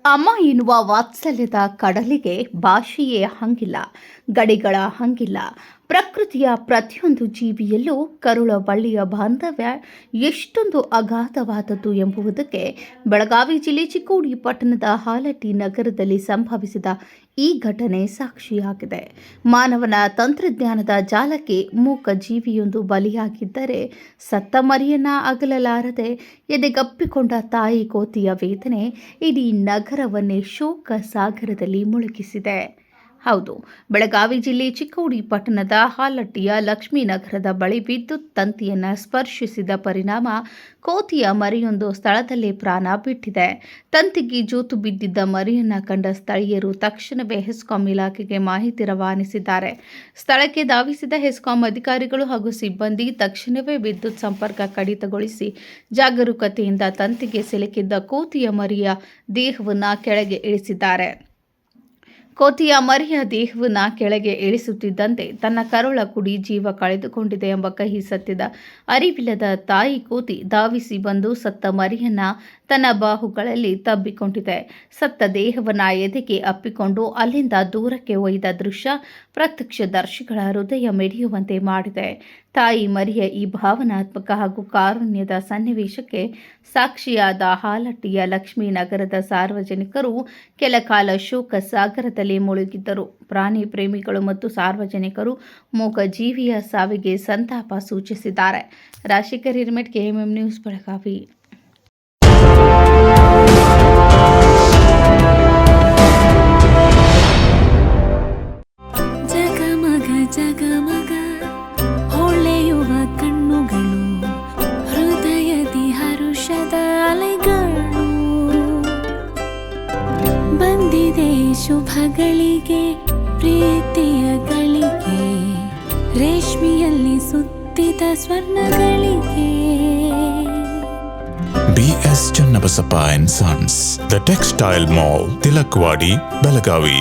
ಅಮ್ಮ ಎನ್ನುವ ವಾತ್ಸಲ್ಯದ ಕಡಲಿಗೆ ಭಾಷೆಯೇ ಹಂಗಿಲ್ಲ, ಗಡಿಗಳ ಹಂಗಿಲ್ಲ. ಪ್ರಕೃತಿಯ ಪ್ರತಿಯೊಂದು ಜೀವಿಯಲ್ಲೂ ಕರುಳ ಬಳ್ಳಿಯ ಬಾಂಧವ್ಯ ಎಷ್ಟೊಂದು ಅಗಾಧವಾದದ್ದು ಎಂಬುದಕ್ಕೆ ಬೆಳಗಾವಿ ಜಿಲ್ಲೆ ಚಿಕ್ಕೋಡಿ ಪಟ್ಟಣದ ಹಾಲಟ್ಟಿ ನಗರದಲ್ಲಿ ಸಂಭವಿಸಿದ ಈ ಘಟನೆ ಸಾಕ್ಷಿಯಾಗಿದೆ. ಮಾನವನ ತಂತ್ರಜ್ಞಾನದ ಜಾಲಕ್ಕೆ ಮೂಕ ಜೀವಿಯೊಂದು ಬಲಿಯಾಗಿದ್ದರೆ ಸತ್ತ ಮರಿಯನ್ನ ಅಗಲಲಾರದೆ ಎದೆಗಪ್ಪಿಕೊಂಡ ತಾಯಿ ಕೋತಿಯ ವೇದನೆ ಇಡೀ ನಗರವನ್ನೇ ಶೋಕ ಸಾಗರದಲ್ಲಿ ಮುಳುಗಿಸಿದೆ. ಹೌದು, ಬೆಳಗಾವಿ ಜಿಲ್ಲೆ ಚಿಕ್ಕೋಡಿ ಪಟ್ಟಣದ ಹಾಲಟ್ಟಿಯ ಲಕ್ಷ್ಮೀನಗರದ ಬಳಿ ವಿದ್ಯುತ್ ತಂತಿಯನ್ನು ಸ್ಪರ್ಶಿಸಿದ ಪರಿಣಾಮ ಕೋತಿಯ ಮರಿಯೊಂದು ಸ್ಥಳದಲ್ಲೇ ಪ್ರಾಣ ಬಿಟ್ಟಿದೆ. ತಂತಿಗೆ ಜೋತು ಬಿದ್ದಿದ್ದ ಮರಿಯನ್ನ ಕಂಡ ಸ್ಥಳೀಯರು ತಕ್ಷಣವೇ ಹೆಸ್ಕಾಂ ಇಲಾಖೆಗೆ ಮಾಹಿತಿ ರವಾನಿಸಿದ್ದಾರೆ. ಸ್ಥಳಕ್ಕೆ ಧಾವಿಸಿದ ಹೆಸ್ಕಾಂ ಅಧಿಕಾರಿಗಳು ಹಾಗೂ ಸಿಬ್ಬಂದಿ ತಕ್ಷಣವೇ ವಿದ್ಯುತ್ ಸಂಪರ್ಕ ಕಡಿತಗೊಳಿಸಿ ಜಾಗರೂಕತೆಯಿಂದ ತಂತಿಗೆ ಸಿಲುಕಿದ್ದ ಕೋತಿಯ ಮರಿಯ ದೇಹವನ್ನು ಕೆಳಗೆ ಇಳಿಸಿದ್ದಾರೆ. ಕೋತಿಯ ಮರಿಯ ದೇಹವನ್ನು ಕೆಳಗೆ ಇಳಿಸುತ್ತಿದ್ದಂತೆ ತನ್ನ ಕರುಳ ಕುಡಿ ಜೀವ ಕಳೆದುಕೊಂಡಿದೆ ಎಂಬ ಕಹಿ ಸತ್ಯದ ಅರಿವಿಲ್ಲದ ತಾಯಿ ಕೋತಿ ಧಾವಿಸಿ ಬಂದು ಸತ್ತ ಮರಿಯನ್ನ ತನ್ನ ಬಾಹುಗಳಲ್ಲಿ ತಬ್ಬಿಕೊಂಡಿದೆ. ಸತ್ತ ದೇಹವನ್ನ ಎದೆಗೆ ಅಪ್ಪಿಕೊಂಡು ಅಲ್ಲಿಂದ ದೂರಕ್ಕೆ ಒಯ್ದ ದೃಶ್ಯ ಪ್ರತ್ಯಕ್ಷದರ್ಶಿಗಳ ಹೃದಯ ಮಿಡಿಯುವಂತೆ ಮಾಡಿದೆ. ತಾಯಿ ಮರಿಯ ಈ ಭಾವನಾತ್ಮಕ ಹಾಗೂ ಕಾರುಣ್ಯದ ಸನ್ನಿವೇಶಕ್ಕೆ ಸಾಕ್ಷಿಯಾದ ಹಾಲಟ್ಟಿಯ ಲಕ್ಷ್ಮೀನಗರದ ಸಾರ್ವಜನಿಕರು ಕೆಲ ಕಾಲ ಶೋಕ ಸಾಗರದಲ್ಲಿ ಮುಳುಗಿದ್ದರು. ಪ್ರಾಣಿ ಪ್ರೇಮಿಗಳು ಮತ್ತು ಸಾರ್ವಜನಿಕರು ಮೂಕ ಜೀವಿಯ ಸಾವಿಗೆ ಸಂತಾಪ ಸೂಚಿಸಿದ್ದಾರೆ. Rajashekhar Hiremath, KMM news, Belagavi. ಜಗಮಗ ಜಗಮಗ ಹೊಳೆಯುವ ಕಣ್ಣುಗಳು, ಹೃದಯದಿ ಹರುಷದ ಅಲೆಗಳು. ಬಂದಿದೆ ಶುಭಗಳಿಗೆ, ಪ್ರೀತಿಯ ಗಳಿಗೆ, ರೇಷ್ಮೆಯಲ್ಲಿ ಸುತ್ತಿದ ಸ್ವರ್ಣಗಳಿಗೆ. BS Channabasappa and Sons, The Textile Mall, Tilakvadi, Belagavi.